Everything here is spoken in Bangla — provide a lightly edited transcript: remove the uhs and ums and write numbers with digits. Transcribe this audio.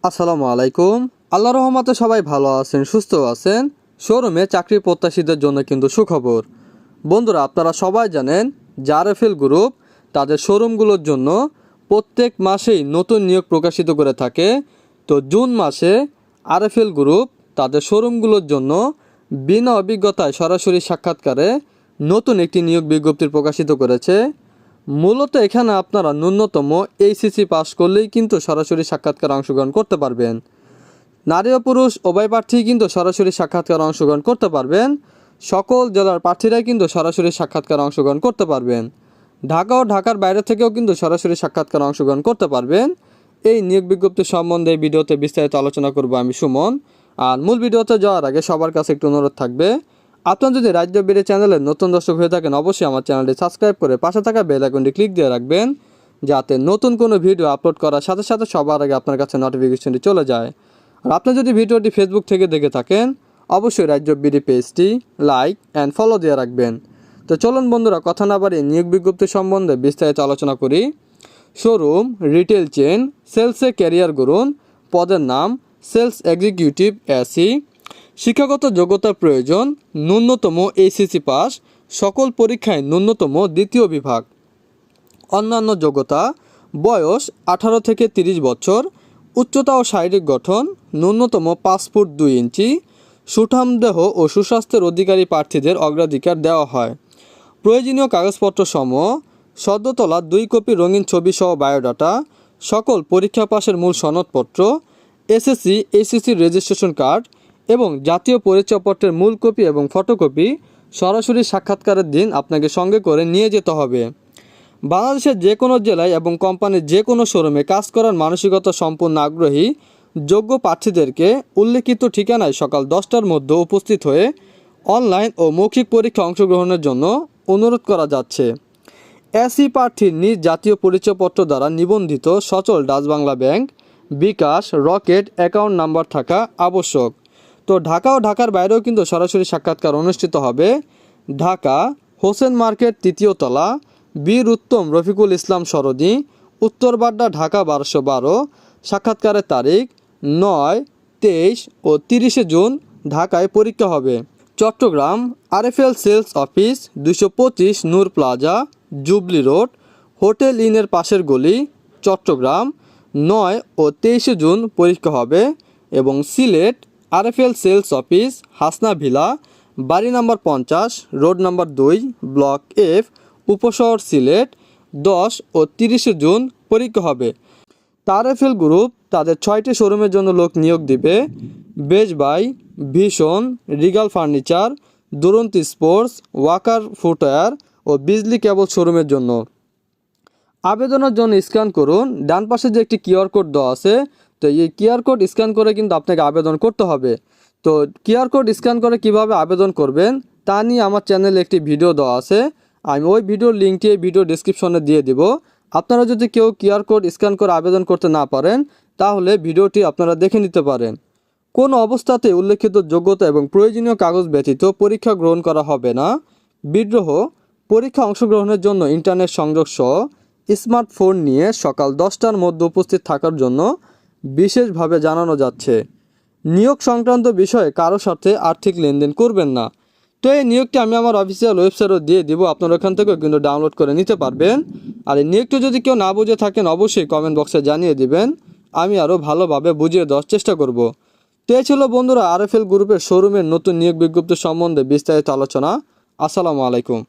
আসসালামু আলাইকুম। আল্লাহর রহমতে সবাই ভালো আছেন, সুস্থ আছেন। শোরুমে চাকরি প্রত্যাশীদের জন্য কিন্তু সুখবর। বন্ধুরা, আপনারা সবাই জানেন আরএফএল গ্রুপ তাদের শোরুমগুলোর জন্য প্রত্যেক মাসেই নতুন নিয়োগ প্রকাশিত করে থাকে। তো জুন মাসে আরএফএল গ্রুপ তাদের শোরুমগুলোর জন্য বিনা অভিজ্ঞতায় সরাসরি সাক্ষাৎকারে নতুন একটি নিয়োগ বিজ্ঞপ্তি প্রকাশিত করেছে। মূলত এখানে আপনারা ন্যূনতম এইচএসসি পাস করলেই কিন্তু সরাসরি সাক্ষাৎকারে অংশগ্রহণ করতে পারবেন। নারী ও পুরুষ উভয় প্রার্থী কিন্তু সরাসরি সাক্ষাৎকারে অংশগ্রহণ করতে পারবেন। সকল জেলার প্রার্থীরাই কিন্তু সরাসরি সাক্ষাৎকারে অংশগ্রহণ করতে পারবেন। ঢাকা ও ঢাকার বাইরে থেকেও কিন্তু সরাসরি সাক্ষাৎকারে অংশগ্রহণ করতে পারবেন। এই নিয়োগ বিজ্ঞপ্তি সম্বন্ধে এই ভিডিওতে বিস্তারিত আলোচনা করব আমি সুমন। আর মূল ভিডিওতে যাওয়ার আগে সবার কাছে একটু অনুরোধ থাকবে, আপনারা যদি রাজ্য বিডি চ্যানেলের নতুন দর্শক হয়ে থাকেন অবশ্যই আমার চ্যানেলটি সাবস্ক্রাইব করে পাশে থাকা বেল আইকনটি ক্লিক দিয়ে রাখবেন, যাতে নতুন কোনো ভিডিও আপলোড করার সাথে সাথে সবার আগে আপনার কাছে নোটিফিকেশনটি চলে যায়। আর আপনি যদি ভিডিওটি ফেসবুক থেকে দেখে থাকেন অবশ্যই রাজ্য বিডি পেজটি লাইক অ্যান্ড ফলো দিয়ে রাখবেন। তো চলুন বন্ধুরা, কথা না বাড়িয়ে নিয়োগ বিজ্ঞপ্তি সম্বন্ধে বিস্তারিত আলোচনা করি। শোরুম রিটেল চেন সেলসে ক্যারিয়ার গড়ুন। পদের নাম সেলস এক্সিকিউটিভ এসি। শিক্ষাগত যোগ্যতার প্রয়োজন ন্যূনতম এইচএসসি পাস, সকল পরীক্ষায় ন্যূনতম দ্বিতীয় বিভাগ। অন্যান্য যোগ্যতা বয়স 18 থেকে 30 বছর, উচ্চতা ও শারীরিক গঠন ন্যূনতম 5 ফুট 2 ইঞ্চি, সুঠাম দেহ ও সুস্বাস্থ্যের অধিকারী প্রার্থীদের অগ্রাধিকার দেওয়া হয়। প্রয়োজনীয় কাগজপত্র সমূহ সদ্য তোলা 2 কপি রঙিন ছবি সহ বায়োডাটা, সকল পরীক্ষা পাশের মূল সনদপত্র, এসএসসি এইচএসসি রেজিস্ট্রেশন কার্ড এবং জাতীয় পরিচয়পত্রের মূল কপি এবং ফটোকপি সরাসরি সাক্ষাৎকারের দিন আপনাকে সঙ্গে করে নিয়ে যেতে হবে। বাংলাদেশের যে কোনো জেলায় এবং কোম্পানির যে কোনো শোরুমে কাজ করার মানসিকতা সম্পূর্ণ আগ্রহী যোগ্য প্রার্থীদেরকে উল্লেখিত ঠিকানায় সকাল 10টার মধ্যে উপস্থিত হয়ে অনলাইন ও মৌখিক পরীক্ষা অংশগ্রহণের জন্য অনুরোধ করা যাচ্ছে। এসি প্রার্থীর নিজ জাতীয় পরিচয়পত্র দ্বারা নিবন্ধিত সচল ডাচ বাংলা ব্যাংক, বিকাশ, রকেট অ্যাকাউন্ট নাম্বার থাকা আবশ্যক। তো ঢাকা ও ঢাকার বাইরেও কিন্তু সরাসরি সাক্ষাৎকার অনুষ্ঠিত হবে। ঢাকা হোসেন মার্কেট 3য় তলা, বীর উত্তম রফিকুল ইসলাম সরদি, উত্তর বাড্ডা, ঢাকা 1212। সাক্ষাৎকারের তারিখ 9, 23 ও 30 জুন ঢাকায় পরীক্ষা হবে। চট্টগ্রাম আরএফএল সেলস অফিস 225 নূর প্লাজা, জুবলি রোড, হোটেল ইনের পাশের গলি, চট্টগ্রাম 9 ও 23 জুন পরীক্ষা হবে। এবং Sylhet RFL sales office Hasna villa, বাড়ি number 50, road number 2, block F, উপশহর সিলেট 10 ও 30 জুন পরীক্ষা হবে। আরএফএল গ্রুপ তাদের 6টি শোরুমের জন্য লোক নিয়োগ দিবে। বেস্ট বাই, ভীষণ, রিগাল ফার্নিচার, দুরন্তী স্পোর্টস, ওয়াকার ফুটওয়্যার ও বিজলি কেবল শোরুমের জন্য। আবেদনের জন্য স্ক্যান করুন ডান পাশে যে একটি কিউআর কোড দেওয়া আছে, তো এই কিউআর কোড স্ক্যান করে কিন্তু আপনাকে আবেদন করতে হবে। তো কিউআর কোড স্ক্যান করে কিভাবে আবেদন করবেন তা নিয়ে আমার চ্যানেলে একটি ভিডিও দেওয়া আছে, আমি ওই ভিডিওর লিঙ্কটি এই ভিডিও ডেসক্রিপশনে দিয়ে দিব। আপনারা যদি কেউ কিউআর কোড স্ক্যান করে আবেদন করতে না পারেন তাহলে ভিডিওটি আপনারা দেখে নিতে পারেন। কোনো অবস্থাতে উল্লেখিত যোগ্যতা এবং প্রয়োজনীয় কাগজ ব্যতীত পরীক্ষা গ্রহণ করা হবে না। বিদ্রোহ পরীক্ষা অংশগ্রহণের জন্য ইন্টারনেট সংযোগ সহ স্মার্টফোন নিয়ে সকাল 10টার মধ্যে উপস্থিত থাকার জন্য বিশেষভাবে জানানো যাচ্ছে। নিয়োগ সংক্রান্ত বিষয়ে কারো সাথে আর্থিক লেনদেন করবেন না। তো এই নিয়োগটি আমি আমার অফিসিয়াল ওয়েবসাইটও দিয়ে দিব, আপনারা ওখান থেকেও কিন্তু ডাউনলোড করে নিতে পারবেন। আর এই নিয়োগটি যদি কেউ না বুঝে থাকেন অবশ্যই কমেন্ট বক্সে জানিয়ে দিবেন, আমি আরও ভালোভাবে বুঝিয়ে দেওয়ার চেষ্টা করব। তো এই ছিল বন্ধুরা আরএফএল গ্রুপের শোরুমের নতুন নিয়োগ বিজ্ঞপ্তি সম্বন্ধে বিস্তারিত আলোচনা। আসসালামু আলাইকুম।